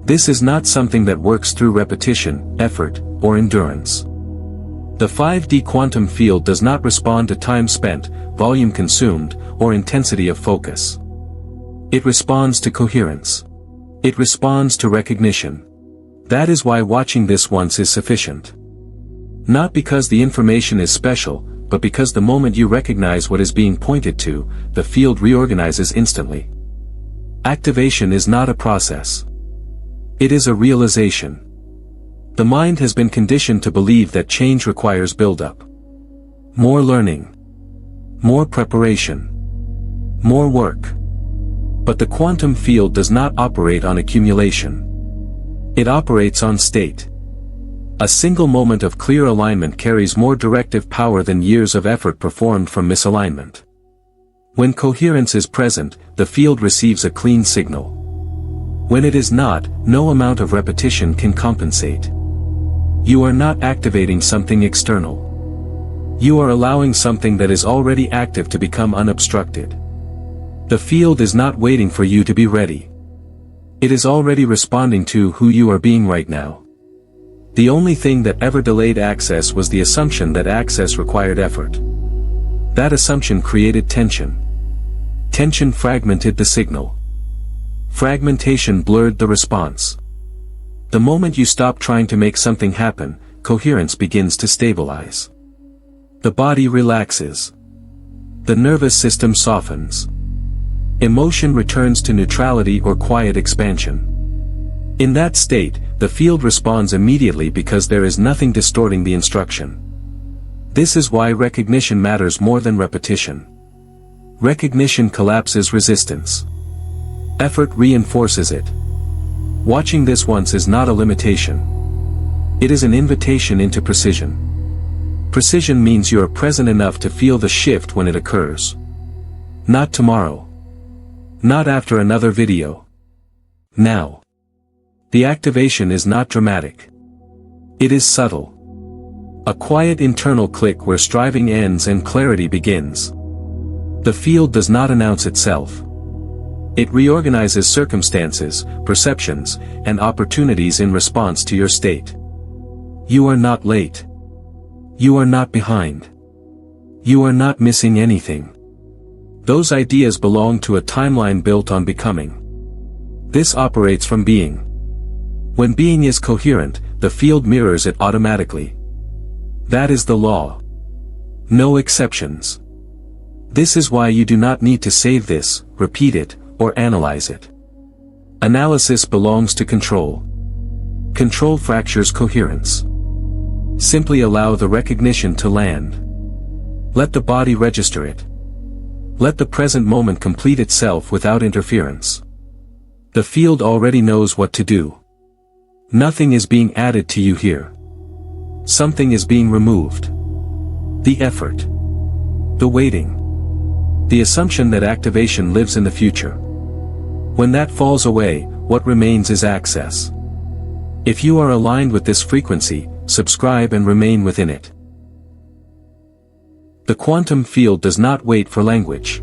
This is not something that works through repetition, effort, or endurance. The 5D quantum field does not respond to time spent, volume consumed, or intensity of focus. It responds to coherence. It responds to recognition. That is why watching this once is sufficient. Not because the information is special, but because the moment you recognize what is being pointed to, the field reorganizes instantly. Activation is not a process. It is a realization. The mind has been conditioned to believe that change requires build-up. More learning. More preparation. More work. But the quantum field does not operate on accumulation. It operates on state. A single moment of clear alignment carries more directive power than years of effort performed from misalignment. When coherence is present, the field receives a clean signal. When it is not, no amount of repetition can compensate. You are not activating something external. You are allowing something that is already active to become unobstructed. The field is not waiting for you to be ready. It is already responding to who you are being right now. The only thing that ever delayed access was the assumption that access required effort. That assumption created tension. Tension fragmented the signal. Fragmentation blurred the response. The moment you stop trying to make something happen, coherence begins to stabilize. The body relaxes. The nervous system softens. Emotion returns to neutrality or quiet expansion. In that state, the field responds immediately because there is nothing distorting the instruction. This is why recognition matters more than repetition. Recognition collapses resistance. Effort reinforces it. Watching this once is not a limitation. It is an invitation into precision. Precision means you are present enough to feel the shift when it occurs. Not tomorrow. Not after another video. Now. The activation is not dramatic. It is subtle. A quiet internal click where striving ends and clarity begins. The field does not announce itself. It reorganizes circumstances, perceptions, and opportunities in response to your state. You are not late. You are not behind. You are not missing anything. Those ideas belong to a timeline built on becoming. This operates from being. When being is coherent, the field mirrors it automatically. That is the law. No exceptions. This is why you do not need to save this, repeat it, or analyze it. Analysis belongs to control. Control fractures coherence. Simply allow the recognition to land. Let the body register it. Let the present moment complete itself without interference. The field already knows what to do. Nothing is being added to you here. Something is being removed. The effort. The waiting. The assumption that activation lives in the future. When that falls away, what remains is access. If you are aligned with this frequency, subscribe and remain within it. The quantum field does not wait for language.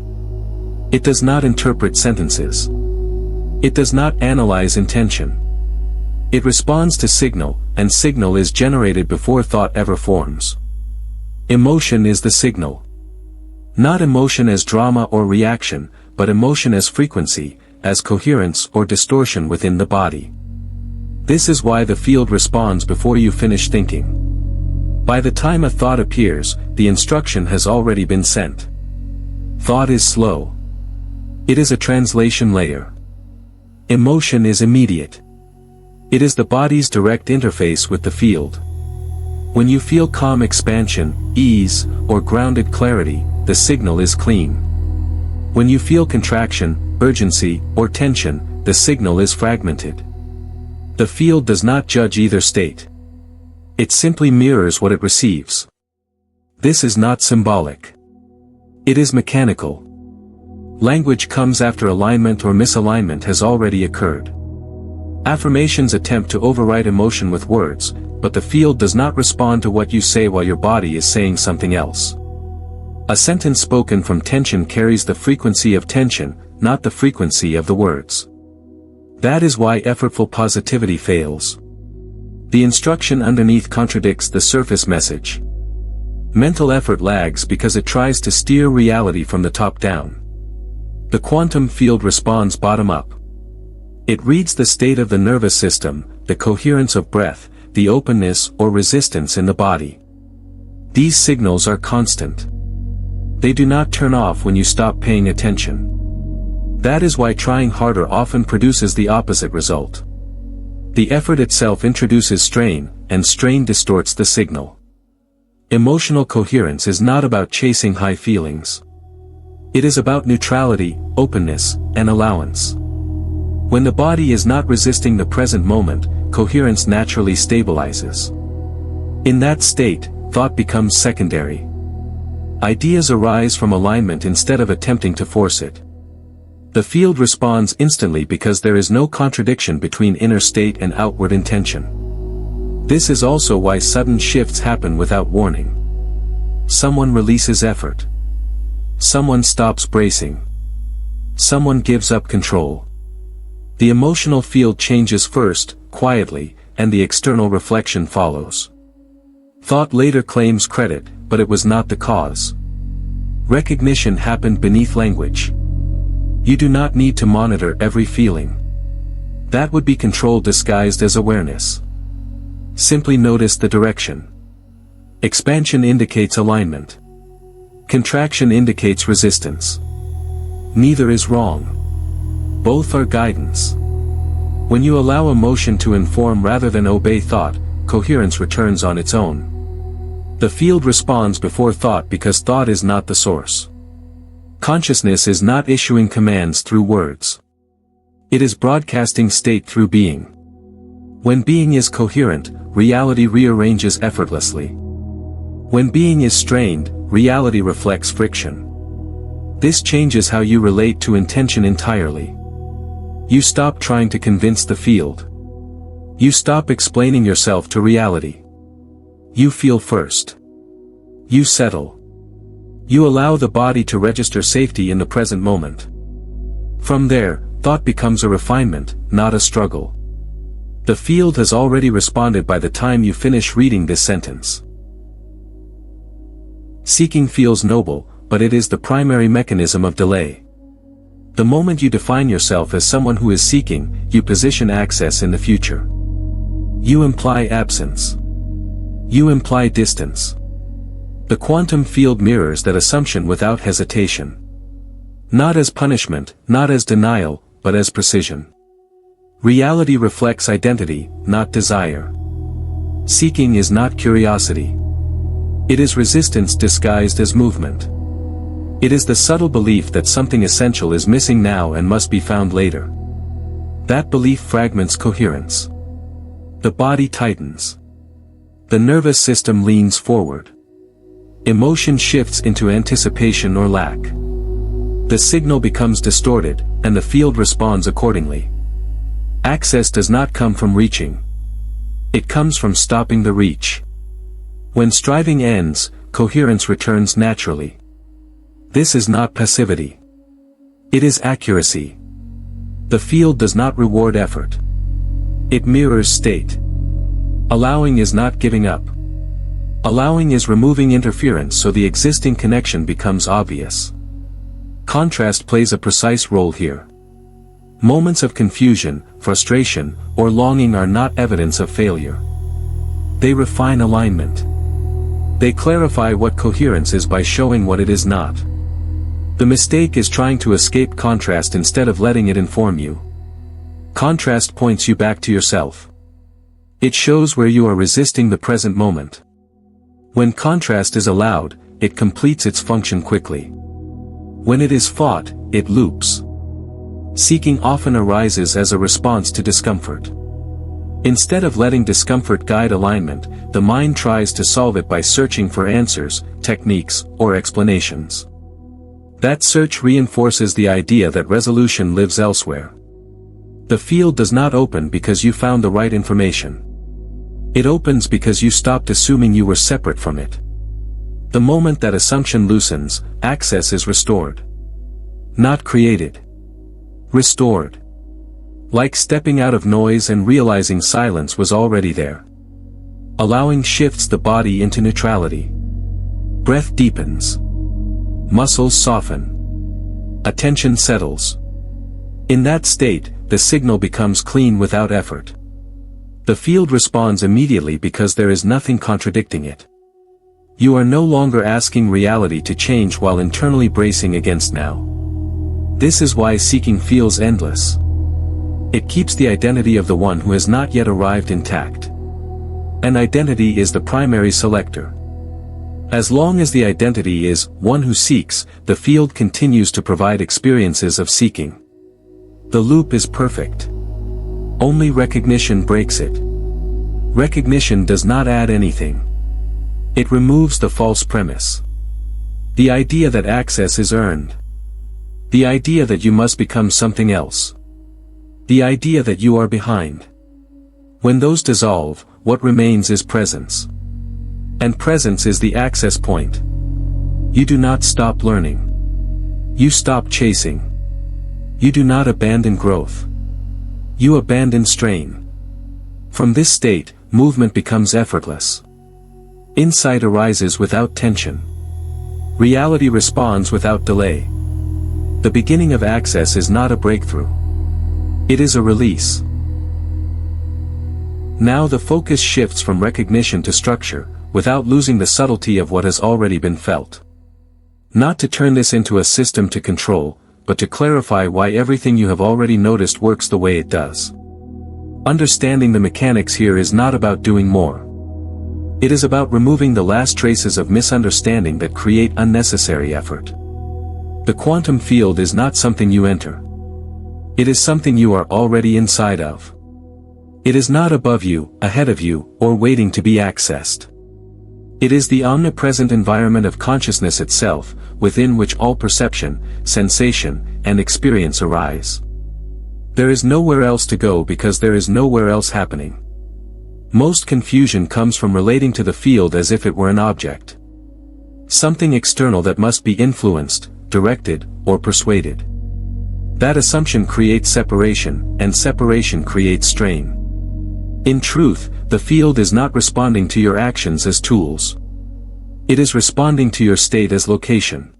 It does not interpret sentences. It does not analyze intention. It responds to signal, and signal is generated before thought ever forms. Emotion is the signal. Not emotion as drama or reaction, but emotion as frequency, as coherence or distortion within the body. This is why the field responds before you finish thinking. By the time a thought appears, the instruction has already been sent. Thought is slow. It is a translation layer. Emotion is immediate. It is the body's direct interface with the field. When you feel calm expansion, ease, or grounded clarity, the signal is clean. When you feel contraction, urgency, or tension, the signal is fragmented. The field does not judge either state. It simply mirrors what it receives. This is not symbolic. It is mechanical. Language comes after alignment or misalignment has already occurred. Affirmations attempt to override emotion with words, but the field does not respond to what you say while your body is saying something else. A sentence spoken from tension carries the frequency of tension, not the frequency of the words. That is why effortful positivity fails. The instruction underneath contradicts the surface message. Mental effort lags because it tries to steer reality from the top down. The quantum field responds bottom up. It reads the state of the nervous system, the coherence of breath, the openness or resistance in the body. These signals are constant. They do not turn off when you stop paying attention. That is why trying harder often produces the opposite result. The effort itself introduces strain, and strain distorts the signal. Emotional coherence is not about chasing high feelings. It is about neutrality, openness, and allowance. When the body is not resisting the present moment, coherence naturally stabilizes. In that state, thought becomes secondary. Ideas arise from alignment instead of attempting to force it. The field responds instantly because there is no contradiction between inner state and outward intention. This is also why sudden shifts happen without warning. Someone releases effort. Someone stops bracing. Someone gives up control. The emotional field changes first, quietly, and the external reflection follows. Thought later claims credit, but it was not the cause. Recognition happened beneath language. You do not need to monitor every feeling. That would be control disguised as awareness. Simply notice the direction. Expansion indicates alignment. Contraction indicates resistance. Neither is wrong. Both are guidance. When you allow emotion to inform rather than obey thought, coherence returns on its own. The field responds before thought because thought is not the source. Consciousness is not issuing commands through words. It is broadcasting state through being. When being is coherent, reality rearranges effortlessly. When being is strained, reality reflects friction. This changes how you relate to intention entirely. You stop trying to convince the field. You stop explaining yourself to reality. You feel first. You settle. You allow the body to register safety in the present moment. From there, thought becomes a refinement, not a struggle. The field has already responded by the time you finish reading this sentence. Seeking feels noble, but it is the primary mechanism of delay. The moment you define yourself as someone who is seeking, you position access in the future. You imply absence. You imply distance. The quantum field mirrors that assumption without hesitation. Not as punishment, not as denial, but as precision. Reality reflects identity, not desire. Seeking is not curiosity. It is resistance disguised as movement. It is the subtle belief that something essential is missing now and must be found later. That belief fragments coherence. The body tightens. The nervous system leans forward. Emotion shifts into anticipation or lack. The signal becomes distorted, and the field responds accordingly. Access does not come from reaching. It comes from stopping the reach. When striving ends, coherence returns naturally. This is not passivity. It is accuracy. The field does not reward effort. It mirrors state. Allowing is not giving up. Allowing is removing interference so the existing connection becomes obvious. Contrast plays a precise role here. Moments of confusion, frustration, or longing are not evidence of failure. They refine alignment. They clarify what coherence is by showing what it is not. The mistake is trying to escape contrast instead of letting it inform you. Contrast points you back to yourself. It shows where you are resisting the present moment. When contrast is allowed, it completes its function quickly. When it is fought, it loops. Seeking often arises as a response to discomfort. Instead of letting discomfort guide alignment, the mind tries to solve it by searching for answers, techniques, or explanations. That search reinforces the idea that resolution lives elsewhere. The field does not open because you found the right information. It opens because you stopped assuming you were separate from it. The moment that assumption loosens, access is restored. Not created. Restored. Like stepping out of noise and realizing silence was already there. Allowing shifts the body into neutrality. Breath deepens. Muscles soften. Attention settles. In that state, the signal becomes clean without effort. The field responds immediately because there is nothing contradicting it. You are no longer asking reality to change while internally bracing against now. This is why seeking feels endless. It keeps the identity of the one who has not yet arrived intact. An identity is the primary selector. As long as the identity is one who seeks, the field continues to provide experiences of seeking. The loop is perfect. Only recognition breaks it. Recognition does not add anything. It removes the false premise. The idea that access is earned. The idea that you must become something else. The idea that you are behind. When those dissolve, what remains is presence. And presence is the access point. You do not stop learning. You stop chasing. You do not abandon growth. You abandon strain. From this state, movement becomes effortless. Insight arises without tension. Reality responds without delay. The beginning of access is not a breakthrough. It is a release. Now the focus shifts from recognition to structure, without losing the subtlety of what has already been felt. Not to turn this into a system to control, but to clarify why everything you have already noticed works the way it does. Understanding the mechanics here is not about doing more. It is about removing the last traces of misunderstanding that create unnecessary effort. The quantum field is not something you enter. It is something you are already inside of. It is not above you, ahead of you, or waiting to be accessed. It is the omnipresent environment of consciousness itself, within which all perception, sensation, and experience arise. There is nowhere else to go because there is nowhere else happening. Most confusion comes from relating to the field as if it were an object. Something external that must be influenced, directed, or persuaded. That assumption creates separation, and separation creates strain. In truth, the field is not responding to your actions as tools. It is responding to your state as location.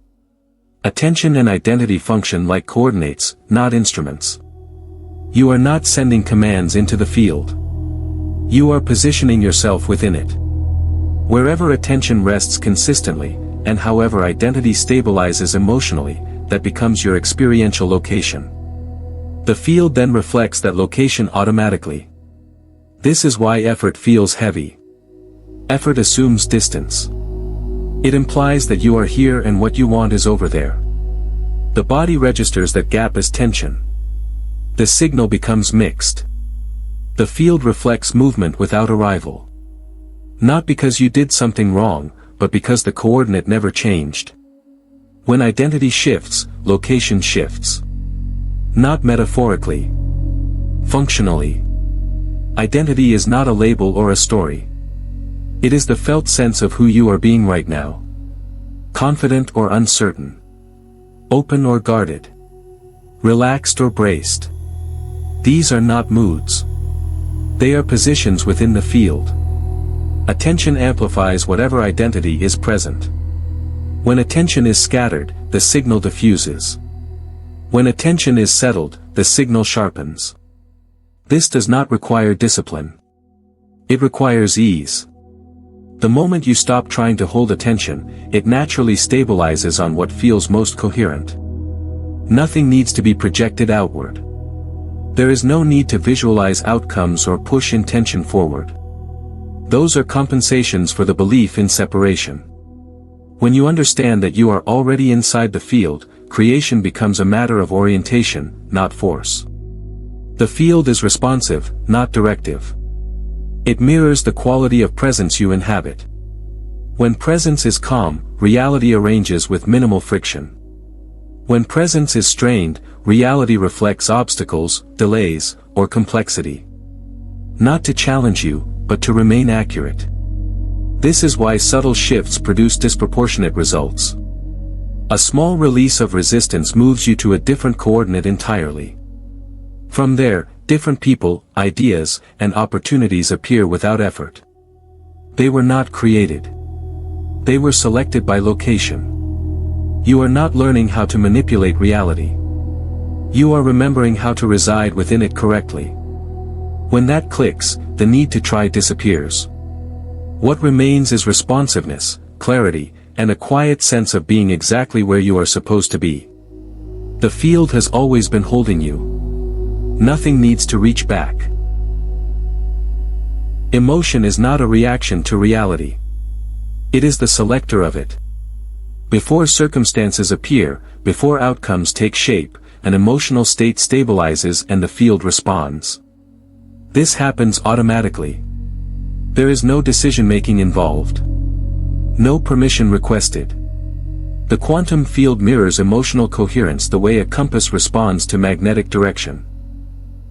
Attention and identity function like coordinates, not instruments. You are not sending commands into the field. You are positioning yourself within it. Wherever attention rests consistently, and however identity stabilizes emotionally, that becomes your experiential location. The field then reflects that location automatically. This is why effort feels heavy. Effort assumes distance. It implies that you are here and what you want is over there. The body registers that gap as tension. The signal becomes mixed. The field reflects movement without arrival. Not because you did something wrong, but because the coordinate never changed. When identity shifts, location shifts. Not metaphorically. Functionally. Identity is not a label or a story. It is the felt sense of who you are being right now. Confident or uncertain. Open or guarded. Relaxed or braced. These are not moods. They are positions within the field. Attention amplifies whatever identity is present. When attention is scattered, the signal diffuses. When attention is settled, the signal sharpens. This does not require discipline. It requires ease. The moment you stop trying to hold attention, it naturally stabilizes on what feels most coherent. Nothing needs to be projected outward. There is no need to visualize outcomes or push intention forward. Those are compensations for the belief in separation. When you understand that you are already inside the field, creation becomes a matter of orientation, not force. The field is responsive, not directive. It mirrors the quality of presence you inhabit. When presence is calm, reality arranges with minimal friction. When presence is strained, reality reflects obstacles, delays, or complexity. Not to challenge you, but to remain accurate. This is why subtle shifts produce disproportionate results. A small release of resistance moves you to a different coordinate entirely. From there, Different people, ideas, and opportunities appear without effort. They were not created. They were selected by location. You are not learning how to manipulate reality. You are remembering how to reside within it correctly. When that clicks, the need to try disappears. What remains is responsiveness, clarity, and a quiet sense of being exactly where you are supposed to be. The field has always been holding you. Nothing needs to reach back. Emotion is not a reaction to reality. It is the selector of it. Before circumstances appear, before outcomes take shape, an emotional state stabilizes and the field responds. This happens automatically. There is no decision-making involved. No permission requested. The quantum field mirrors emotional coherence the way a compass responds to magnetic direction.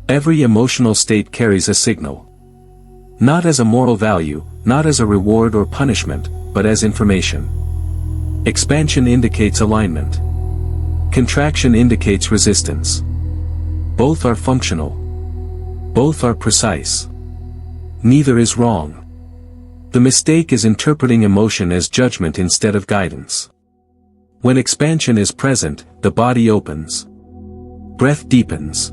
Every emotional state carries a signal. Not as a moral value, not as a reward or punishment, but as information. Expansion indicates alignment. Contraction indicates resistance. Both are functional. Both are precise. Neither is wrong. The mistake is interpreting emotion as judgment instead of guidance. When expansion is present, the body opens. Breath deepens.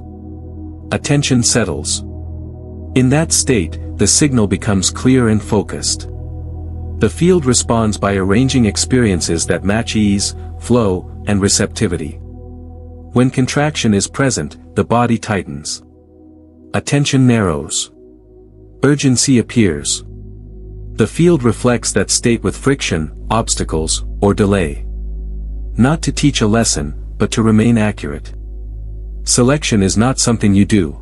Attention settles. In that state, the signal becomes clear and focused. The field responds by arranging experiences that match ease, flow, and receptivity. When contraction is present, the body tightens. Attention narrows. Urgency appears. The field reflects that state with friction, obstacles, or delay. Not to teach a lesson, but to remain accurate. Selection is not something you do.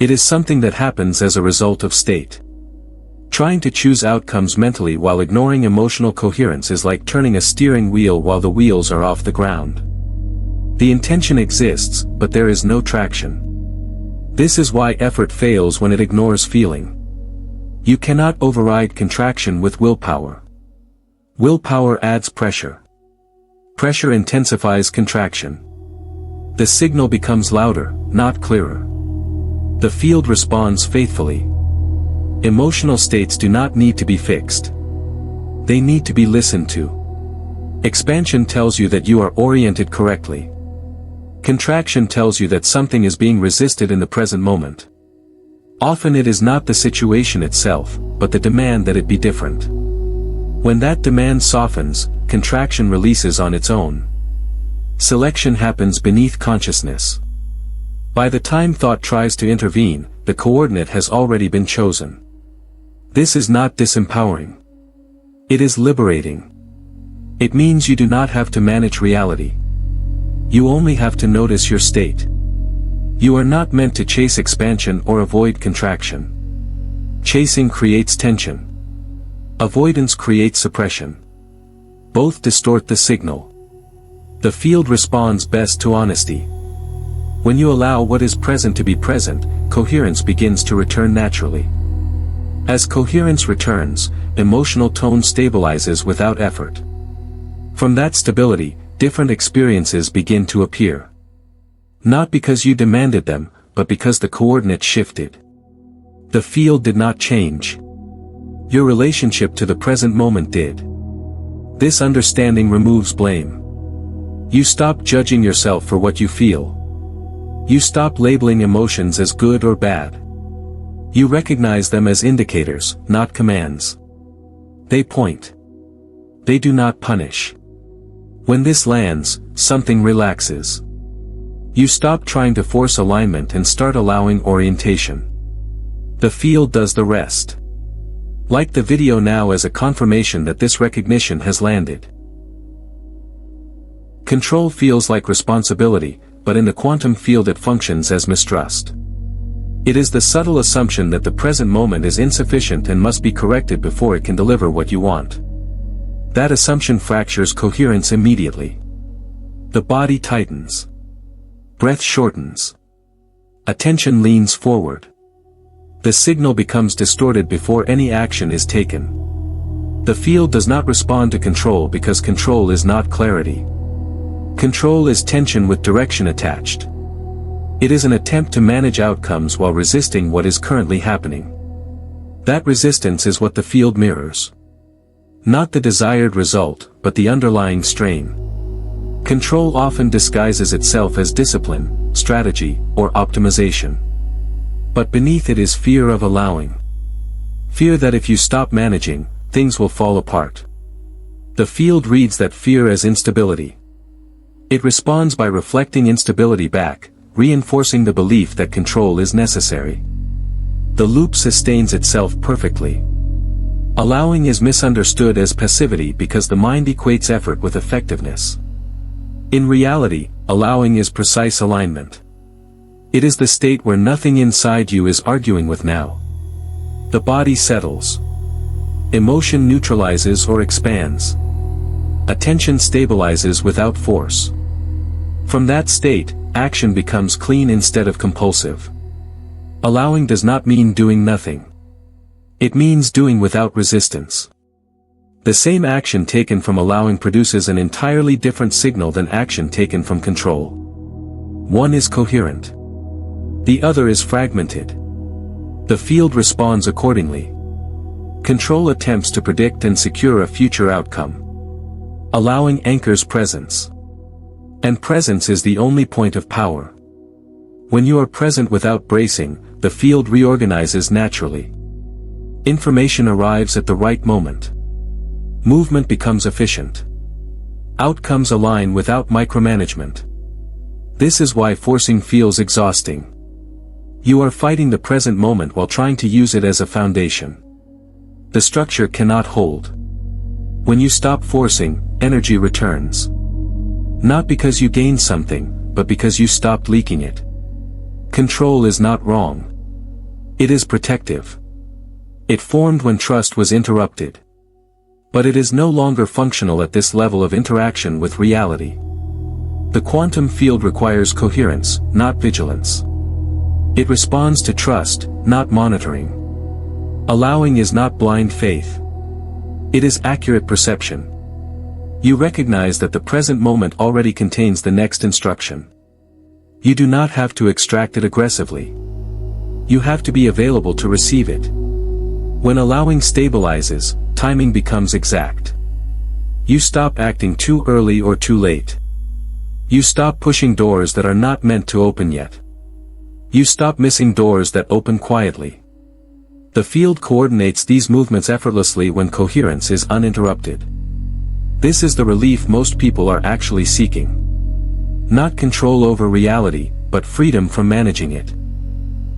It is something that happens as a result of state. Trying to choose outcomes mentally while ignoring emotional coherence is like turning a steering wheel while the wheels are off the ground. The intention exists, but there is no traction. This is why effort fails when it ignores feeling. You cannot override contraction with willpower. Willpower adds pressure. Pressure intensifies contraction. The signal becomes louder, not clearer. The field responds faithfully. Emotional states do not need to be fixed. They need to be listened to. Expansion tells you that you are oriented correctly. Contraction tells you that something is being resisted in the present moment. Often it is not the situation itself, but the demand that it be different. When that demand softens, contraction releases on its own. Selection happens beneath consciousness. By the time thought tries to intervene, the coordinate has already been chosen. This is not disempowering. It is liberating. It means you do not have to manage reality. You only have to notice your state. You are not meant to chase expansion or avoid contraction. Chasing creates tension. Avoidance creates suppression. Both distort the signal. The field responds best to honesty. When you allow what is present to be present, coherence begins to return naturally. As coherence returns, emotional tone stabilizes without effort. From that stability, different experiences begin to appear. Not because you demanded them, but because the coordinate shifted. The field did not change. Your relationship to the present moment did. This understanding removes blame. You stop judging yourself for what you feel. You stop labeling emotions as good or bad. You recognize them as indicators, not commands. They point. They do not punish. When this lands, something relaxes. You stop trying to force alignment and start allowing orientation. The field does the rest. Like the video now as a confirmation that this recognition has landed. Control feels like responsibility, but in the quantum field it functions as mistrust. It is the subtle assumption that the present moment is insufficient and must be corrected before it can deliver what you want. That assumption fractures coherence immediately. The body tightens. Breath shortens. Attention leans forward. The signal becomes distorted before any action is taken. The field does not respond to control because control is not clarity. Control is tension with direction attached. It is an attempt to manage outcomes while resisting what is currently happening. That resistance is what the field mirrors. Not the desired result, but the underlying strain. Control often disguises itself as discipline, strategy, or optimization. But beneath it is fear of allowing. Fear that if you stop managing, things will fall apart. The field reads that fear as instability. It responds by reflecting instability back, reinforcing the belief that control is necessary. The loop sustains itself perfectly. Allowing is misunderstood as passivity because the mind equates effort with effectiveness. In reality, allowing is precise alignment. It is the state where nothing inside you is arguing with now. The body settles. Emotion neutralizes or expands. Attention stabilizes without force. From that state, action becomes clean instead of compulsive. Allowing does not mean doing nothing. It means doing without resistance. The same action taken from allowing produces an entirely different signal than action taken from control. One is coherent. The other is fragmented. The field responds accordingly. Control attempts to predict and secure a future outcome. Allowing anchors presence. And presence is the only point of power. When you are present without bracing, the field reorganizes naturally. Information arrives at the right moment. Movement becomes efficient. Outcomes align without micromanagement. This is why forcing feels exhausting. You are fighting the present moment while trying to use it as a foundation. The structure cannot hold. When you stop forcing, energy returns. Not because you gained something, but because you stopped leaking it. Control is not wrong. It is protective. It formed when trust was interrupted. But it is no longer functional at this level of interaction with reality. The quantum field requires coherence, not vigilance. It responds to trust, not monitoring. Allowing is not blind faith. It is accurate perception. You recognize that the present moment already contains the next instruction. You do not have to extract it aggressively. You have to be available to receive it. When allowing stabilizes, timing becomes exact. You stop acting too early or too late. You stop pushing doors that are not meant to open yet. You stop missing doors that open quietly. The field coordinates these movements effortlessly when coherence is uninterrupted. This is the relief most people are actually seeking. Not control over reality, but freedom from managing it.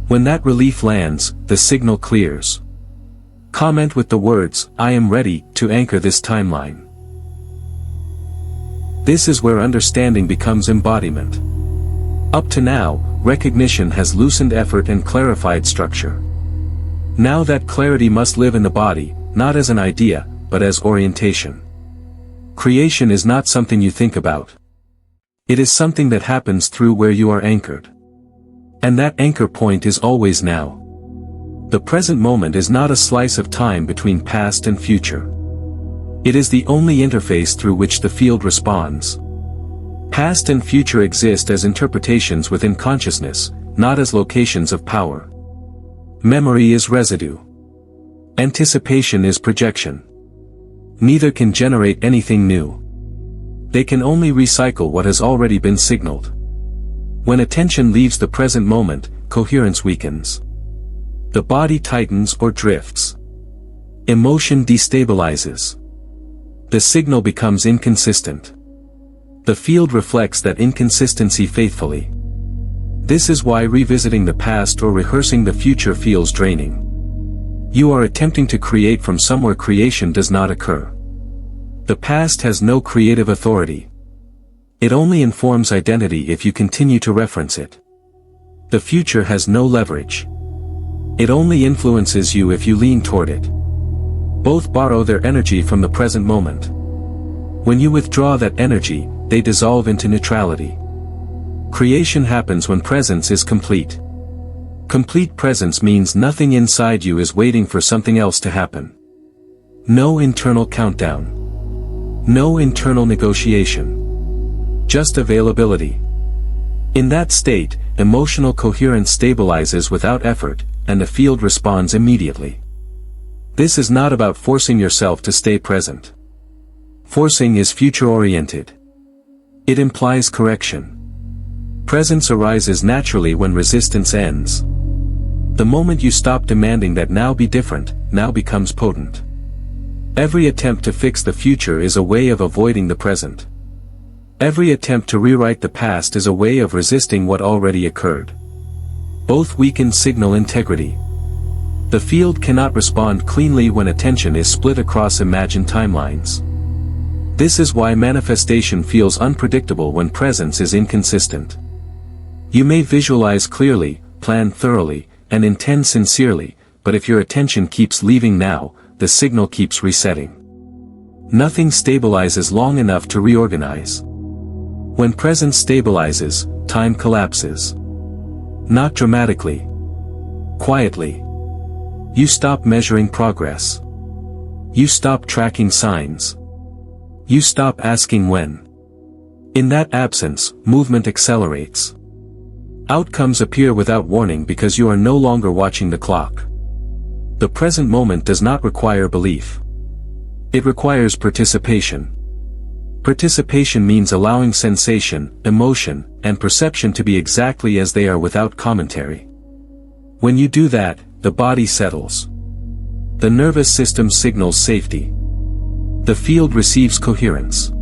When that relief lands, the signal clears. Comment with the words, "I am ready," to anchor this timeline. This is where understanding becomes embodiment. Up to now, recognition has loosened effort and clarified structure. Now that clarity must live in the body, not as an idea, but as orientation. Creation is not something you think about. It is something that happens through where you are anchored. And that anchor point is always now. The present moment is not a slice of time between past and future. It is the only interface through which the field responds. Past and future exist as interpretations within consciousness, not as locations of power. Memory is residue. Anticipation is projection. Neither can generate anything new. They can only recycle what has already been signaled. When attention leaves the present moment, coherence weakens. The body tightens or drifts. Emotion destabilizes. The signal becomes inconsistent. The field reflects that inconsistency faithfully. This is why revisiting the past or rehearsing the future feels draining. You are attempting to create from somewhere creation does not occur. The past has no creative authority. It only informs identity if you continue to reference it. The future has no leverage. It only influences you if you lean toward it. Both borrow their energy from the present moment. When you withdraw that energy, they dissolve into neutrality. Creation happens when presence is complete. Complete presence means nothing inside you is waiting for something else to happen. No internal countdown. No internal negotiation. Just availability. In that state, emotional coherence stabilizes without effort, and the field responds immediately. This is not about forcing yourself to stay present. Forcing is future-oriented. It implies correction. Presence arises naturally when resistance ends. The moment you stop demanding that now be different, now becomes potent. Every attempt to fix the future is a way of avoiding the present. Every attempt to rewrite the past is a way of resisting what already occurred. Both weaken signal integrity. The field cannot respond cleanly when attention is split across imagined timelines. This is why manifestation feels unpredictable when presence is inconsistent. You may visualize clearly, plan thoroughly, and intend sincerely, but if your attention keeps leaving now, the signal keeps resetting. Nothing stabilizes long enough to reorganize. When presence stabilizes, time collapses. Not dramatically. Quietly. You stop measuring progress. You stop tracking signs. You stop asking when. In that absence, movement accelerates. Outcomes appear without warning because you are no longer watching the clock. The present moment does not require belief. It requires participation. Participation means allowing sensation, emotion, and perception to be exactly as they are without commentary. When you do that, the body settles. The nervous system signals safety. The field receives coherence.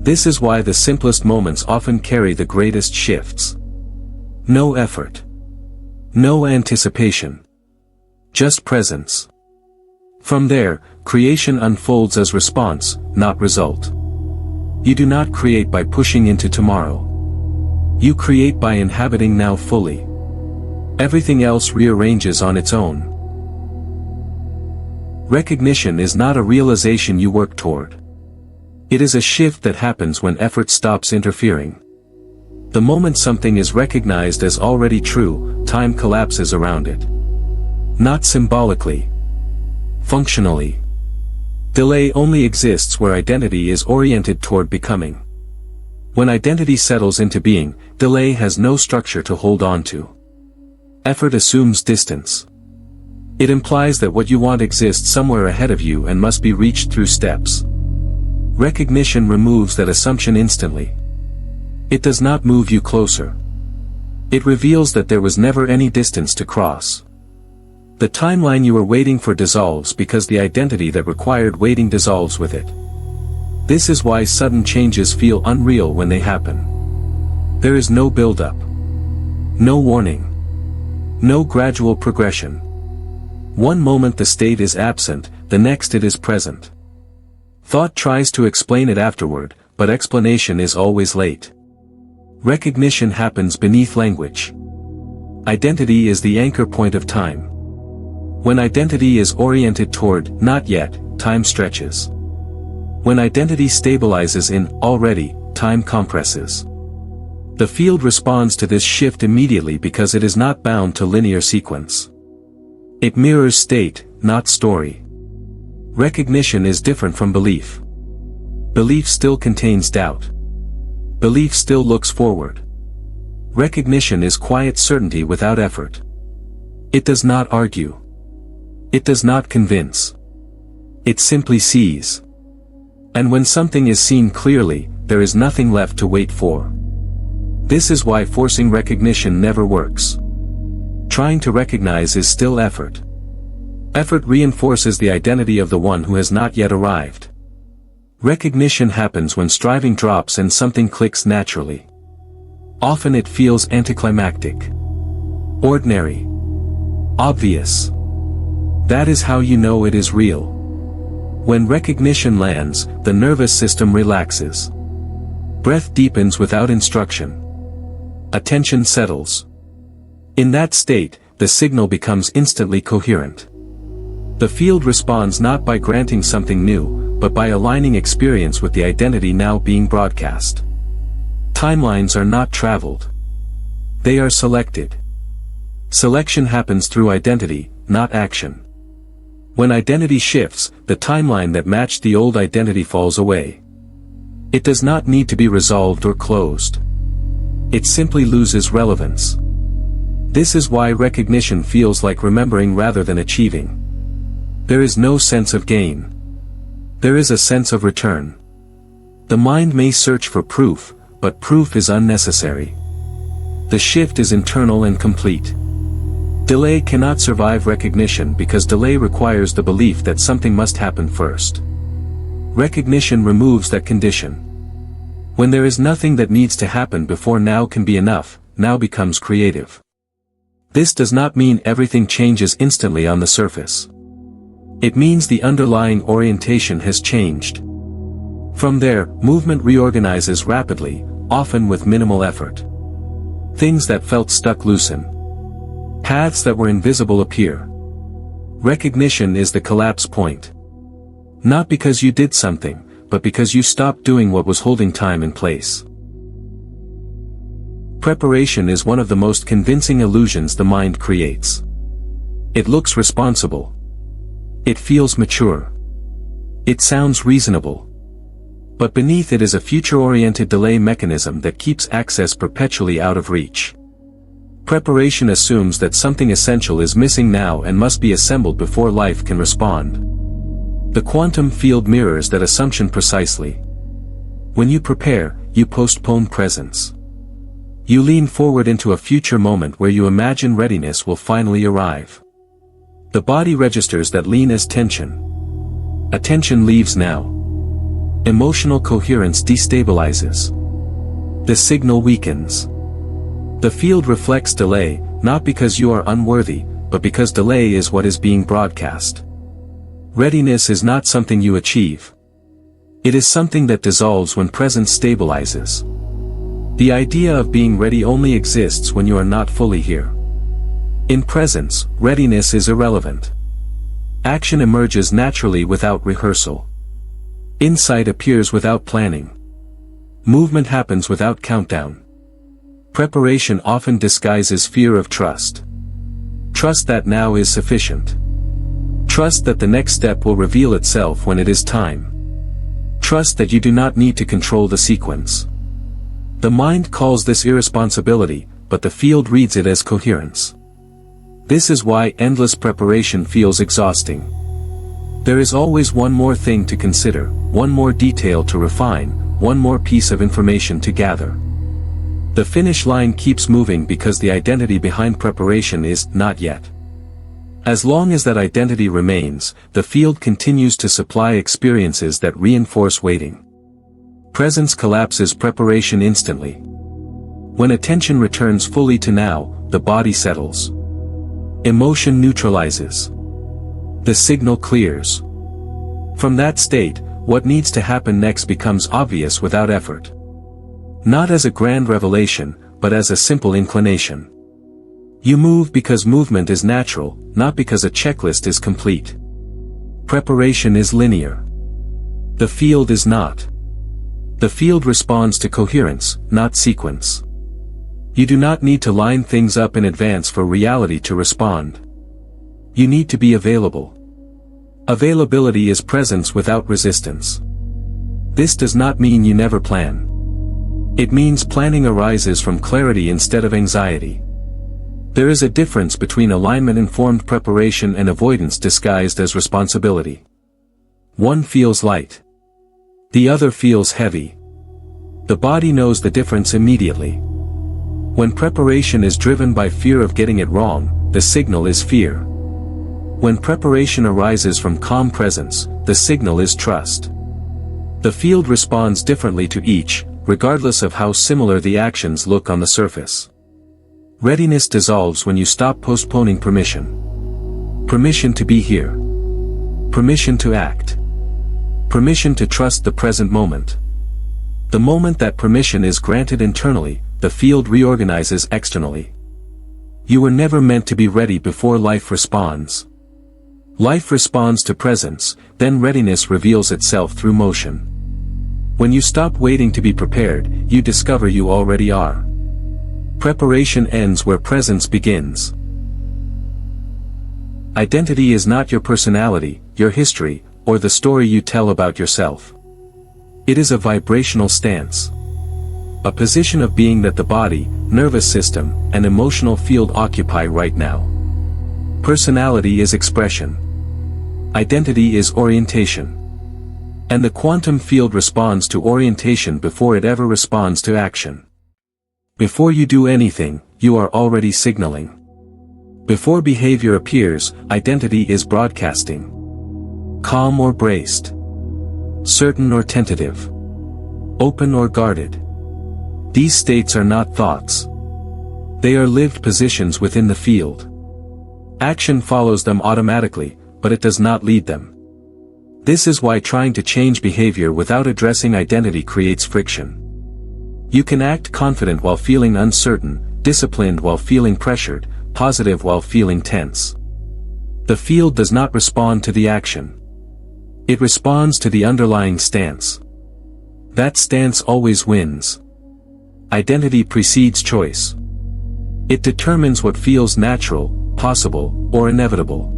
This is why the simplest moments often carry the greatest shifts. No effort. No anticipation. Just presence. From there, creation unfolds as response, not result. You do not create by pushing into tomorrow. You create by inhabiting now fully. Everything else rearranges on its own. Recognition is not a realization you work toward. It is a shift that happens when effort stops interfering. The moment something is recognized as already true, time collapses around it. Not symbolically. Functionally. Delay only exists where identity is oriented toward becoming. When identity settles into being, delay has no structure to hold on to. Effort assumes distance. It implies that what you want exists somewhere ahead of you and must be reached through steps. Recognition removes that assumption instantly. It does not move you closer. It reveals that there was never any distance to cross. The timeline you were waiting for dissolves because the identity that required waiting dissolves with it. This is why sudden changes feel unreal when they happen. There is no build-up. No warning. No gradual progression. One moment the state is absent, the next it is present. Thought tries to explain it afterward, but explanation is always late. Recognition happens beneath language. Identity is the anchor point of time. When identity is oriented toward not yet, time stretches. When identity stabilizes in already, time compresses. The field responds to this shift immediately because it is not bound to linear sequence. It mirrors state, not story. Recognition is different from belief. Belief still contains doubt. Belief still looks forward. Recognition is quiet certainty without effort. It does not argue. It does not convince. It simply sees. And when something is seen clearly, there is nothing left to wait for. This is why forcing recognition never works. Trying to recognize is still effort. Effort reinforces the identity of the one who has not yet arrived. Recognition happens when striving drops and something clicks naturally. Often it feels anticlimactic. Ordinary. Obvious. That is how you know it is real. When recognition lands, the nervous system relaxes. Breath deepens without instruction. Attention settles. In that state, the signal becomes instantly coherent. The field responds not by granting something new, but by aligning experience with the identity now being broadcast. Timelines are not traveled. They are selected. Selection happens through identity, not action. When identity shifts, the timeline that matched the old identity falls away. It does not need to be resolved or closed. It simply loses relevance. This is why recognition feels like remembering rather than achieving. There is no sense of gain. There is a sense of return. The mind may search for proof, but proof is unnecessary. The shift is internal and complete. Delay cannot survive recognition because delay requires the belief that something must happen first. Recognition removes that condition. When there is nothing that needs to happen before now can be enough, now becomes creative. This does not mean everything changes instantly on the surface. It means the underlying orientation has changed. From there, movement reorganizes rapidly, often with minimal effort. Things that felt stuck loosen. Paths that were invisible appear. Recognition is the collapse point. Not because you did something, but because you stopped doing what was holding time in place. Preparation is one of the most convincing illusions the mind creates. It looks responsible. It feels mature. It sounds reasonable. But beneath it is a future-oriented delay mechanism that keeps access perpetually out of reach. Preparation assumes that something essential is missing now and must be assembled before life can respond. The quantum field mirrors that assumption precisely. When you prepare, you postpone presence. You lean forward into a future moment where you imagine readiness will finally arrive. The body registers that lean as tension. Attention leaves now. Emotional coherence destabilizes. The signal weakens. The field reflects delay, not because you are unworthy, but because delay is what is being broadcast. Readiness is not something you achieve. It is something that dissolves when presence stabilizes. The idea of being ready only exists when you are not fully here. In presence, readiness is irrelevant. Action emerges naturally without rehearsal. Insight appears without planning. Movement happens without countdown. Preparation often disguises fear of trust. Trust that now is sufficient. Trust that the next step will reveal itself when it is time. Trust that you do not need to control the sequence. The mind calls this irresponsibility, but the field reads it as coherence. This is why endless preparation feels exhausting. There is always one more thing to consider, one more detail to refine, one more piece of information to gather. The finish line keeps moving because the identity behind preparation is not yet. As long as that identity remains, the field continues to supply experiences that reinforce waiting. Presence collapses preparation instantly. When attention returns fully to now, the body settles. Emotion neutralizes. The signal clears. From that state, what needs to happen next becomes obvious without effort. Not as a grand revelation, but as a simple inclination. You move because movement is natural, not because a checklist is complete. Preparation is linear. The field is not. The field responds to coherence, not sequence. You do not need to line things up in advance for reality to respond. You need to be available. Availability is presence without resistance. This does not mean you never plan. It means planning arises from clarity instead of anxiety. There is a difference between alignment-informed preparation and avoidance disguised as responsibility. One feels light. The other feels heavy. The body knows the difference immediately. When preparation is driven by fear of getting it wrong, the signal is fear. When preparation arises from calm presence, the signal is trust. The field responds differently to each, regardless of how similar the actions look on the surface. Readiness dissolves when you stop postponing permission. Permission to be here. Permission to act. Permission to trust the present moment. The moment that permission is granted internally, the field reorganizes externally. You were never meant to be ready before life responds. Life responds to presence, then readiness reveals itself through motion. When you stop waiting to be prepared, you discover you already are. Preparation ends where presence begins. Identity is not your personality, your history, or the story you tell about yourself. It is a vibrational stance. a position of being that the body, nervous system, and emotional field occupy right now. Personality is expression. Identity is orientation. And the quantum field responds to orientation before it ever responds to action. Before you do anything, you are already signaling. Before behavior appears, identity is broadcasting. Calm or braced. Certain or tentative. Open or guarded. These states are not thoughts. They are lived positions within the field. Action follows them automatically, but it does not lead them. This is why trying to change behavior without addressing identity creates friction. You can act confident while feeling uncertain, disciplined while feeling pressured, positive while feeling tense. The field does not respond to the action. It responds to the underlying stance. That stance always wins. Identity precedes choice. It determines what feels natural, possible, or inevitable.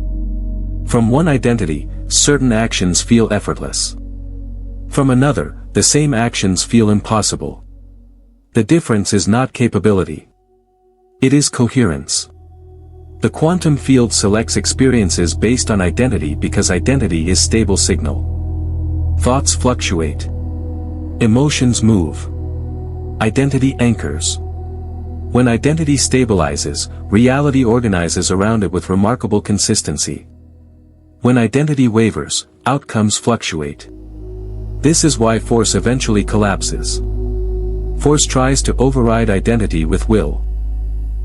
From one identity, certain actions feel effortless. From another, the same actions feel impossible. The difference is not capability. It is coherence. The quantum field selects experiences based on identity because identity is stable signal. Thoughts fluctuate. Emotions move. Identity anchors. When identity stabilizes, reality organizes around it with remarkable consistency. When identity wavers, outcomes fluctuate. This is why force eventually collapses. Force tries to override identity with will.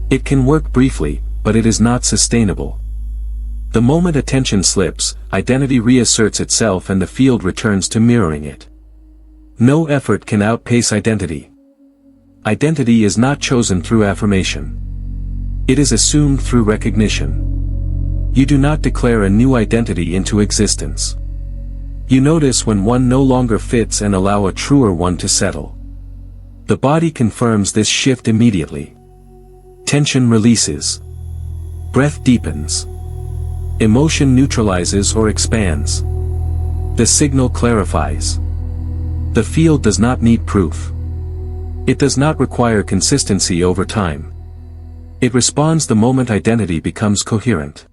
It can work briefly, but it is not sustainable. The moment attention slips, identity reasserts itself and the field returns to mirroring it. No effort can outpace identity. Identity is not chosen through affirmation. It is assumed through recognition. You do not declare a new identity into existence. You notice when one no longer fits and allow a truer one to settle. The body confirms this shift immediately. Tension releases. Breath deepens. Emotion neutralizes or expands. The signal clarifies. The field does not need proof. It does not require consistency over time. It responds the moment identity becomes coherent.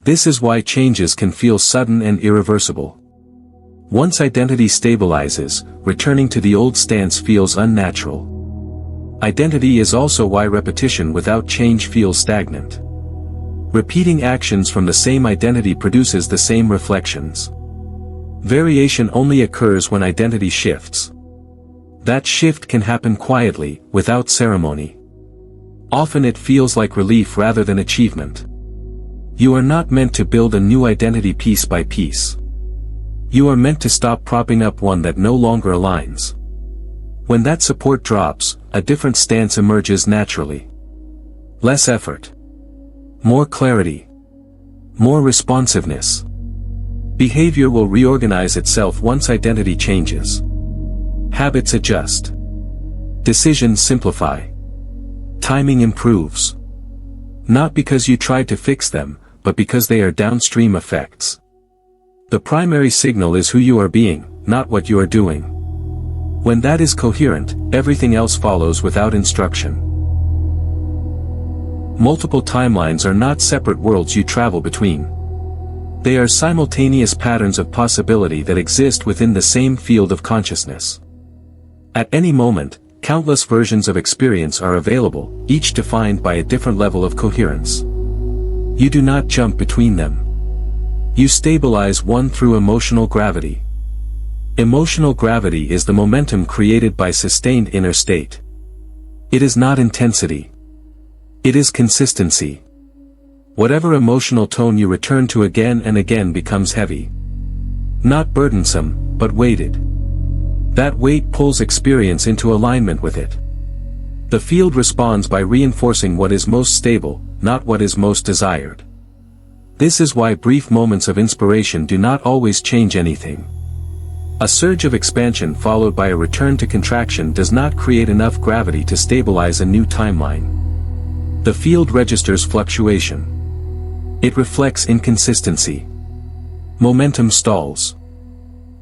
This is why changes can feel sudden and irreversible. Once identity stabilizes, returning to the old stance feels unnatural. Identity is also why repetition without change feels stagnant. Repeating actions from the same identity produces the same reflections. Variation only occurs when identity shifts. That shift can happen quietly, without ceremony. Often it feels like relief rather than achievement. You are not meant to build a new identity piece by piece. You are meant to stop propping up one that no longer aligns. When that support drops, a different stance emerges naturally. Less effort. More clarity. More responsiveness. Behavior will reorganize itself once identity changes. Habits adjust. Decisions simplify. Timing improves. Not because you tried to fix them, but because they are downstream effects. The primary signal is who you are being, not what you are doing. When that is coherent, everything else follows without instruction. Multiple timelines are not separate worlds you travel between. They are simultaneous patterns of possibility that exist within the same field of consciousness. At any moment, countless versions of experience are available, each defined by a different level of coherence. You do not jump between them. You stabilize one through emotional gravity. Emotional gravity is the momentum created by sustained inner state. It is not intensity. It is consistency. Whatever emotional tone you return to again and again becomes heavy. Not burdensome, but weighted. That weight pulls experience into alignment with it. The field responds by reinforcing what is most stable, not what is most desired. This is why brief moments of inspiration do not always change anything. A surge of expansion followed by a return to contraction does not create enough gravity to stabilize a new timeline. The field registers fluctuation. It reflects inconsistency. Momentum stalls.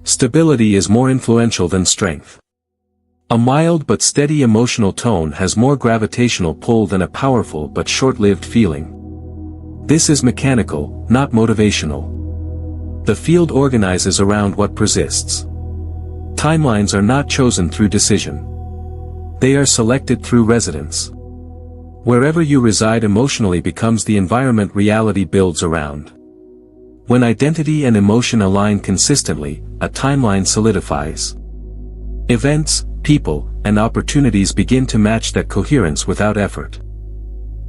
Stability is more influential than strength. A mild but steady emotional tone has more gravitational pull than a powerful but short-lived feeling. This is mechanical, not motivational. The field organizes around what persists. Timelines are not chosen through decision. They are selected through residence. Wherever you reside emotionally becomes the environment reality builds around. When identity and emotion align consistently, a timeline solidifies. Events, people, and opportunities begin to match that coherence without effort.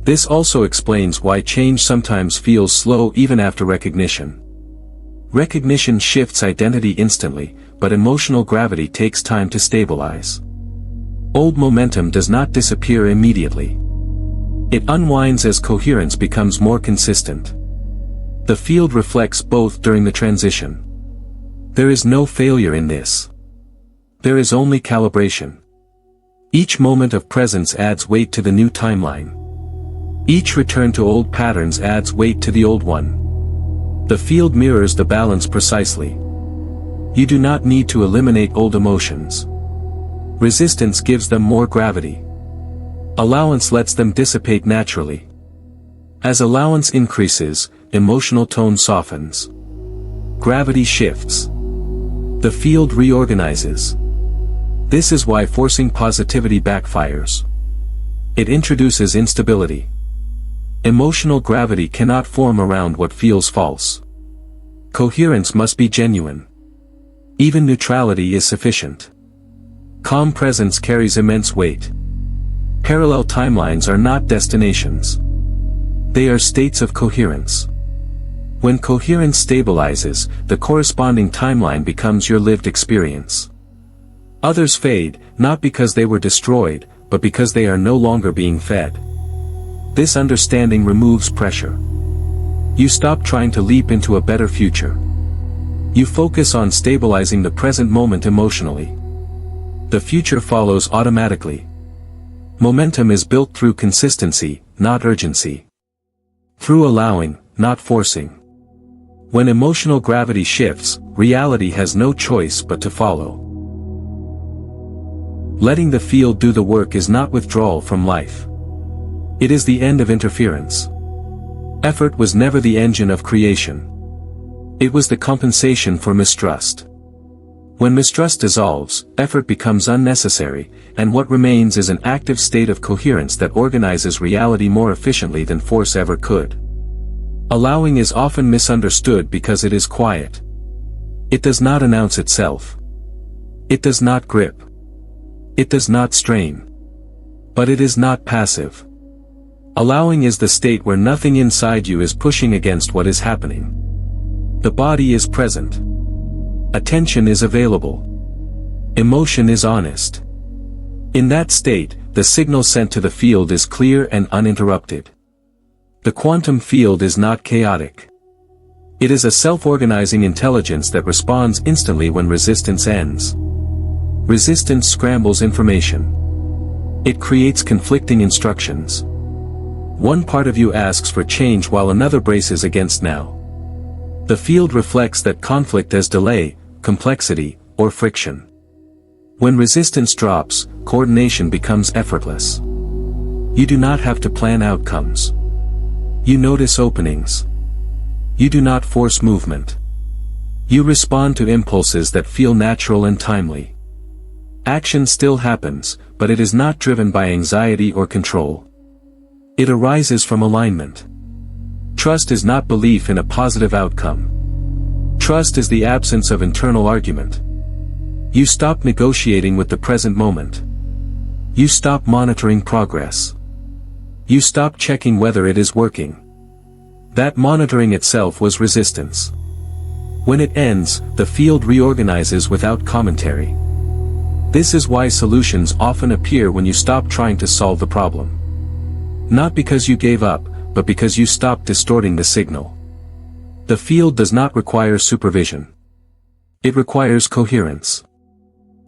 This also explains why change sometimes feels slow even after recognition. Recognition shifts identity instantly, but emotional gravity takes time to stabilize. Old momentum does not disappear immediately. It unwinds as coherence becomes more consistent. The field reflects both during the transition. There is no failure in this. There is only calibration. Each moment of presence adds weight to the new timeline. Each return to old patterns adds weight to the old one. The field mirrors the balance precisely. You do not need to eliminate old emotions. Resistance gives them more gravity. Allowance lets them dissipate naturally. As allowance increases, emotional tone softens. Gravity shifts. The field reorganizes. This is why forcing positivity backfires. It introduces instability. Emotional gravity cannot form around what feels false. Coherence must be genuine. Even neutrality is sufficient. Calm presence carries immense weight. Parallel timelines are not destinations. They are states of coherence. When coherence stabilizes, the corresponding timeline becomes your lived experience. Others fade, not because they were destroyed, but because they are no longer being fed. This understanding removes pressure. You stop trying to leap into a better future. You focus on stabilizing the present moment emotionally. The future follows automatically. Momentum is built through consistency, not urgency. Through allowing, not forcing. When emotional gravity shifts, reality has no choice but to follow. Letting the field do the work is not withdrawal from life. It is the end of interference. Effort was never the engine of creation. It was the compensation for mistrust. When mistrust dissolves, effort becomes unnecessary, and what remains is an active state of coherence that organizes reality more efficiently than force ever could. Allowing is often misunderstood because it is quiet. It does not announce itself. It does not grip. It does not strain. But it is not passive. Allowing is the state where nothing inside you is pushing against what is happening. The body is present. Attention is available. Emotion is honest. In that state, the signal sent to the field is clear and uninterrupted. The quantum field is not chaotic. It is a self-organizing intelligence that responds instantly when resistance ends. Resistance scrambles information. It creates conflicting instructions. One part of you asks for change while another braces against now. The field reflects that conflict as delay, complexity, or friction. When resistance drops, coordination becomes effortless. You do not have to plan outcomes. You notice openings. You do not force movement. You respond to impulses that feel natural and timely. Action still happens, but it is not driven by anxiety or control. It arises from alignment. Trust is not belief in a positive outcome. Trust is the absence of internal argument. You stop negotiating with the present moment. You stop monitoring progress. You stop checking whether it is working. That monitoring itself was resistance. When it ends, the field reorganizes without commentary. This is why solutions often appear when you stop trying to solve the problem. Not because you gave up, but because you stopped distorting the signal. The field does not require supervision. It requires coherence.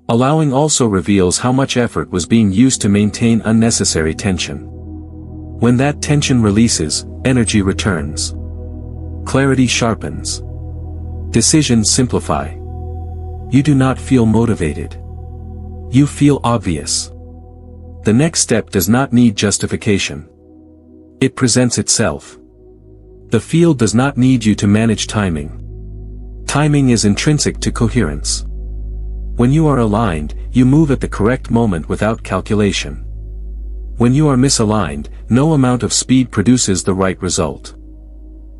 Allowing also reveals how much effort was being used to maintain unnecessary tension. When that tension releases, energy returns. Clarity sharpens. Decisions simplify. You do not feel motivated. You feel obvious. The next step does not need justification. It presents itself. The field does not need you to manage timing. Timing is intrinsic to coherence. When you are aligned, you move at the correct moment without calculation. When you are misaligned, no amount of speed produces the right result.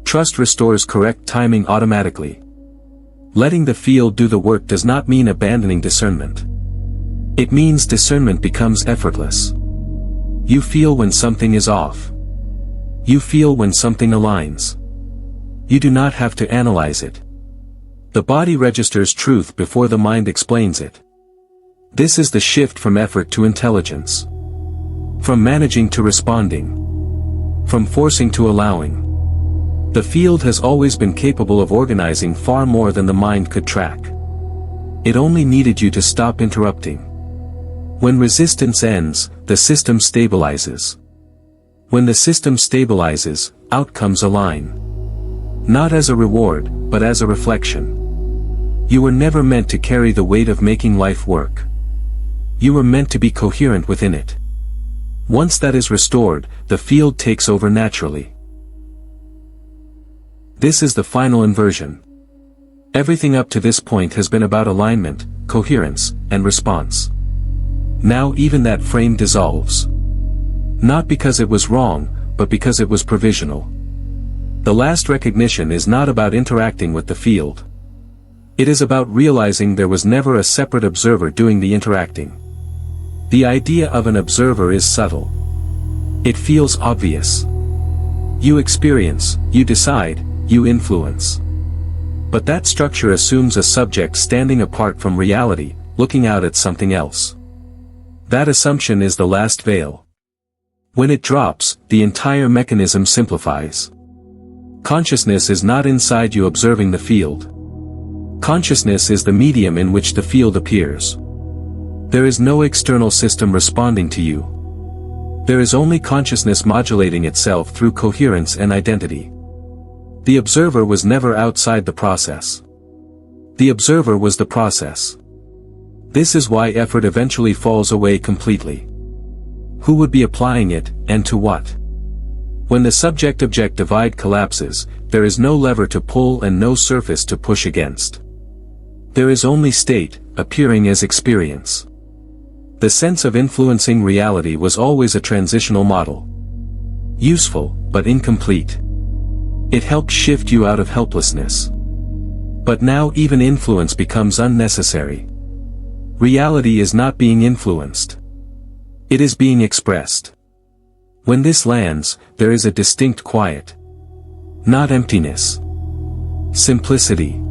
Trust restores correct timing automatically. Letting the field do the work does not mean abandoning discernment. It means discernment becomes effortless. You feel when something is off. You feel when something aligns. You do not have to analyze it. The body registers truth before the mind explains it. This is the shift from effort to intelligence. From managing to responding. From forcing to allowing. The field has always been capable of organizing far more than the mind could track. It only needed you to stop interrupting. When resistance ends, the system stabilizes. When the system stabilizes, outcomes align. Not as a reward, but as a reflection. You were never meant to carry the weight of making life work. You were meant to be coherent within it. Once that is restored, the field takes over naturally. This is the final inversion. Everything up to this point has been about alignment, coherence, and response. Now even that frame dissolves. Not because it was wrong, but because it was provisional. The last recognition is not about interacting with the field. It is about realizing there was never a separate observer doing the interacting. The idea of an observer is subtle. It feels obvious. You experience, you decide, you influence. But that structure assumes a subject standing apart from reality, looking out at something else. That assumption is the last veil. When it drops, the entire mechanism simplifies. Consciousness is not inside you observing the field. Consciousness is the medium in which the field appears. There is no external system responding to you. There is only consciousness modulating itself through coherence and identity. The observer was never outside the process. The observer was the process. This is why effort eventually falls away completely. Who would be applying it, and to what? When the subject-object divide collapses, there is no lever to pull and no surface to push against. There is only state, appearing as experience. The sense of influencing reality was always a transitional model. Useful, but incomplete. It helped shift you out of helplessness. But now even influence becomes unnecessary. Reality is not being influenced. It is being expressed. When this lands, there is a distinct quiet. Not emptiness. Simplicity.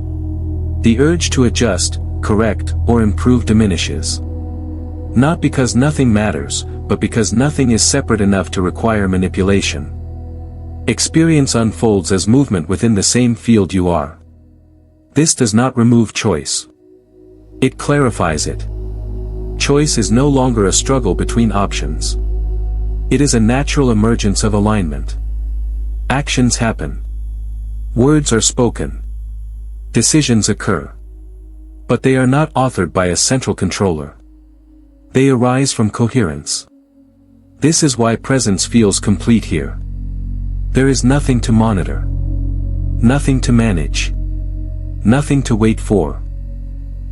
The urge to adjust, correct, or improve diminishes. Not because nothing matters, but because nothing is separate enough to require manipulation. Experience unfolds as movement within the same field you are. This does not remove choice. It clarifies it. Choice is no longer a struggle between options. It is a natural emergence of alignment. Actions happen. Words are spoken. Decisions occur. But they are not authored by a central controller. They arise from coherence. This is why presence feels complete here. There is nothing to monitor. Nothing to manage. Nothing to wait for.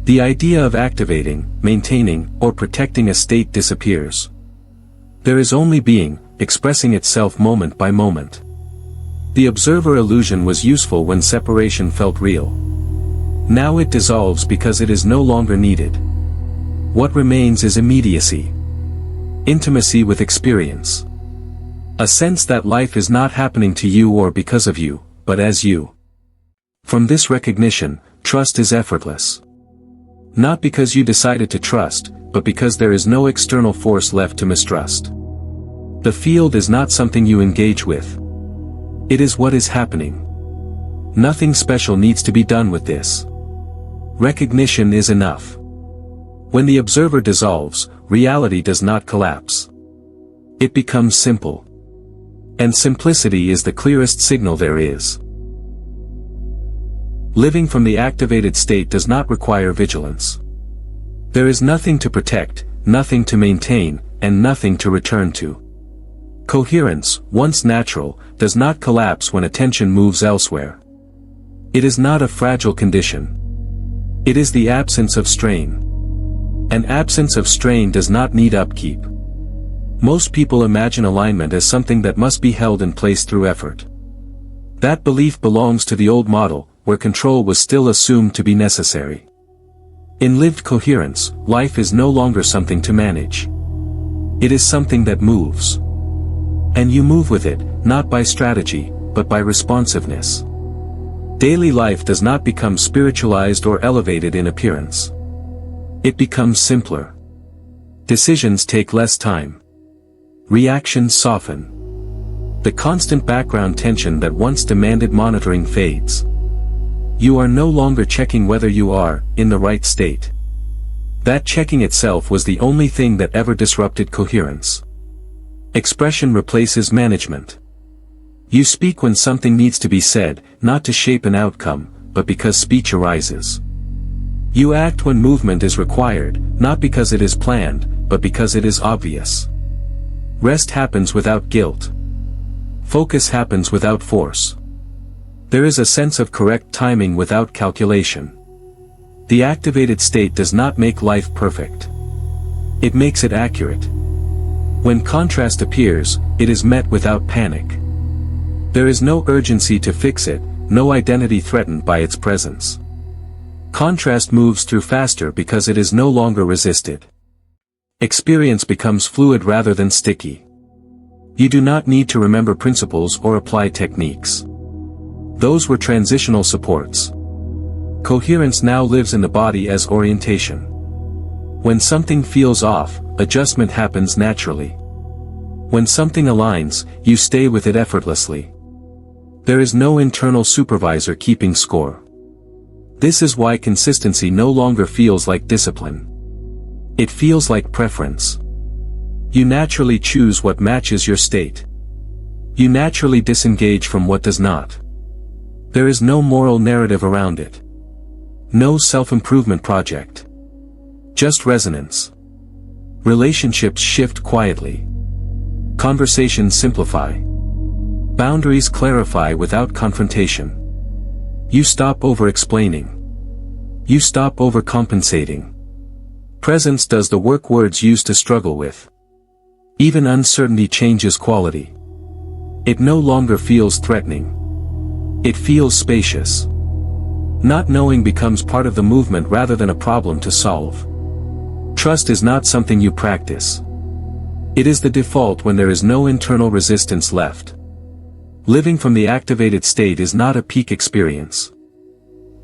The idea of activating, maintaining, or protecting a state disappears. There is only being, expressing itself moment by moment. The observer illusion was useful when separation felt real. Now it dissolves because it is no longer needed. What remains is immediacy. Intimacy with experience. A sense that life is not happening to you or because of you, but as you. From this recognition, trust is effortless. Not because you decided to trust, but because there is no external force left to mistrust. The field is not something you engage with. It is what is happening. Nothing special needs to be done with this. Recognition is enough. When the observer dissolves, reality does not collapse. It becomes simple. And simplicity is the clearest signal there is. Living from the activated state does not require vigilance. There is nothing to protect, nothing to maintain, and nothing to return to. Coherence, once natural, does not collapse when attention moves elsewhere. It is not a fragile condition. It is the absence of strain. An absence of strain does not need upkeep. Most people imagine alignment as something that must be held in place through effort. That belief belongs to the old model, where control was still assumed to be necessary. In lived coherence, life is no longer something to manage. It is something that moves. And you move with it, not by strategy, but by responsiveness. Daily life does not become spiritualized or elevated in appearance. It becomes simpler. Decisions take less time. Reactions soften. The constant background tension that once demanded monitoring fades. You are no longer checking whether you are in the right state. That checking itself was the only thing that ever disrupted coherence. Expression replaces management. You speak when something needs to be said, not to shape an outcome, but because speech arises. You act when movement is required, not because it is planned, but because it is obvious. Rest happens without guilt. Focus happens without force. There is a sense of correct timing without calculation. The activated state does not make life perfect. It makes it accurate. When contrast appears, it is met without panic. There is no urgency to fix it, no identity threatened by its presence. Contrast moves through faster because it is no longer resisted. Experience becomes fluid rather than sticky. You do not need to remember principles or apply techniques. Those were transitional supports. Coherence now lives in the body as orientation. When something feels off, adjustment happens naturally. When something aligns, you stay with it effortlessly. There is no internal supervisor keeping score. This is why consistency no longer feels like discipline. It feels like preference. You naturally choose what matches your state. You naturally disengage from what does not. There is no moral narrative around it. No self-improvement project. Just resonance. Relationships shift quietly. Conversations simplify. Boundaries clarify without confrontation. You stop over-explaining. You stop overcompensating. Presence does the work words used to struggle with. Even uncertainty changes quality. It no longer feels threatening. It feels spacious. Not knowing becomes part of the movement rather than a problem to solve. Trust is not something you practice. It is the default when there is no internal resistance left. Living from the activated state is not a peak experience.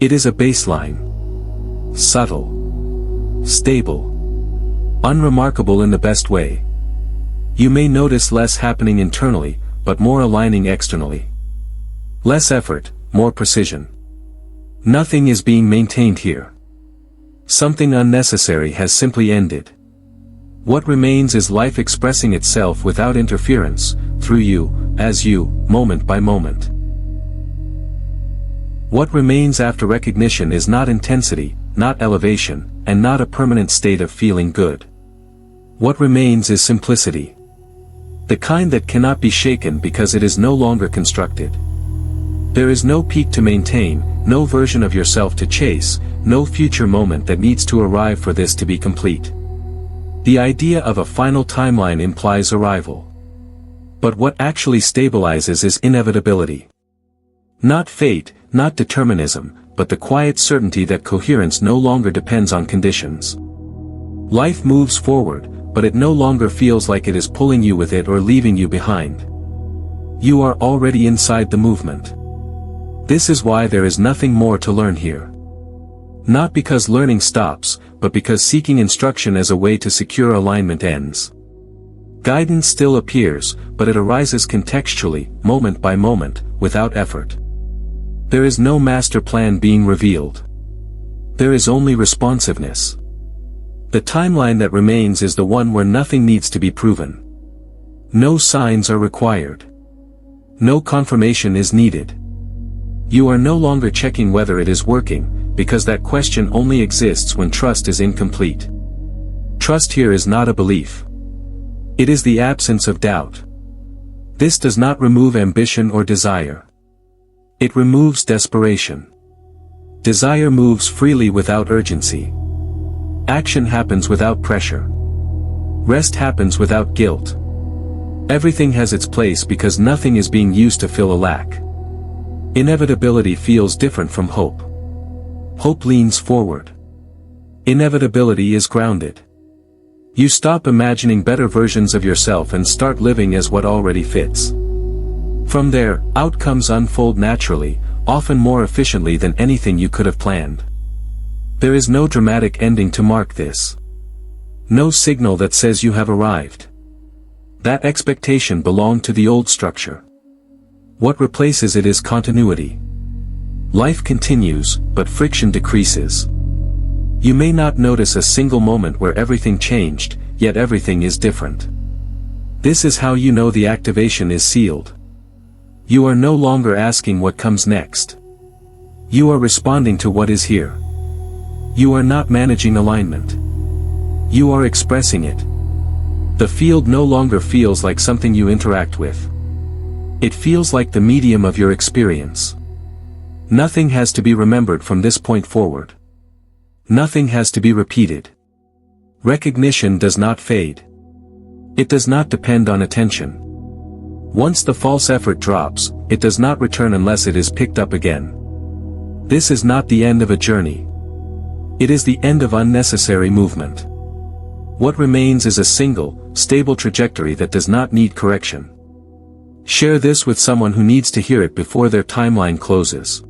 It is a baseline. Subtle. Stable. Unremarkable in the best way. You may notice less happening internally, but more aligning externally. Less effort, more precision. Nothing is being maintained here. Something unnecessary has simply ended. What remains is life expressing itself without interference, through you, as you, moment by moment. What remains after recognition is not intensity, not elevation, and not a permanent state of feeling good. What remains is simplicity. The kind that cannot be shaken because it is no longer constructed. There is no peak to maintain, no version of yourself to chase, no future moment that needs to arrive for this to be complete. The idea of a final timeline implies arrival. But what actually stabilizes is inevitability. Not fate, not determinism, but the quiet certainty that coherence no longer depends on conditions. Life moves forward, but it no longer feels like it is pulling you with it or leaving you behind. You are already inside the movement. This is why there is nothing more to learn here. Not because learning stops, but because seeking instruction as a way to secure alignment ends. Guidance still appears, but it arises contextually, moment by moment, without effort. There is no master plan being revealed. There is only responsiveness. The timeline that remains is the one where nothing needs to be proven. No signs are required. No confirmation is needed. You are no longer checking whether it is working, because that question only exists when trust is incomplete. Trust here is not a belief. It is the absence of doubt. This does not remove ambition or desire. It removes desperation. Desire moves freely without urgency. Action happens without pressure. Rest happens without guilt. Everything has its place because nothing is being used to fill a lack. Inevitability feels different from hope. Hope leans forward. Inevitability is grounded. You stop imagining better versions of yourself and start living as what already fits. From there, outcomes unfold naturally, often more efficiently than anything you could have planned. There is no dramatic ending to mark this. No signal that says you have arrived. That expectation belonged to the old structure. What replaces it is continuity. Life continues, but friction decreases. You may not notice a single moment where everything changed, yet everything is different. This is how you know the activation is sealed. You are no longer asking what comes next. You are responding to what is here. You are not managing alignment. You are expressing it. The field no longer feels like something you interact with. It feels like the medium of your experience. Nothing has to be remembered from this point forward. Nothing has to be repeated. Recognition does not fade. It does not depend on attention. Once the false effort drops, it does not return unless it is picked up again. This is not the end of a journey. It is the end of unnecessary movement. What remains is a single, stable trajectory that does not need correction. Share this with someone who needs to hear it before their timeline closes.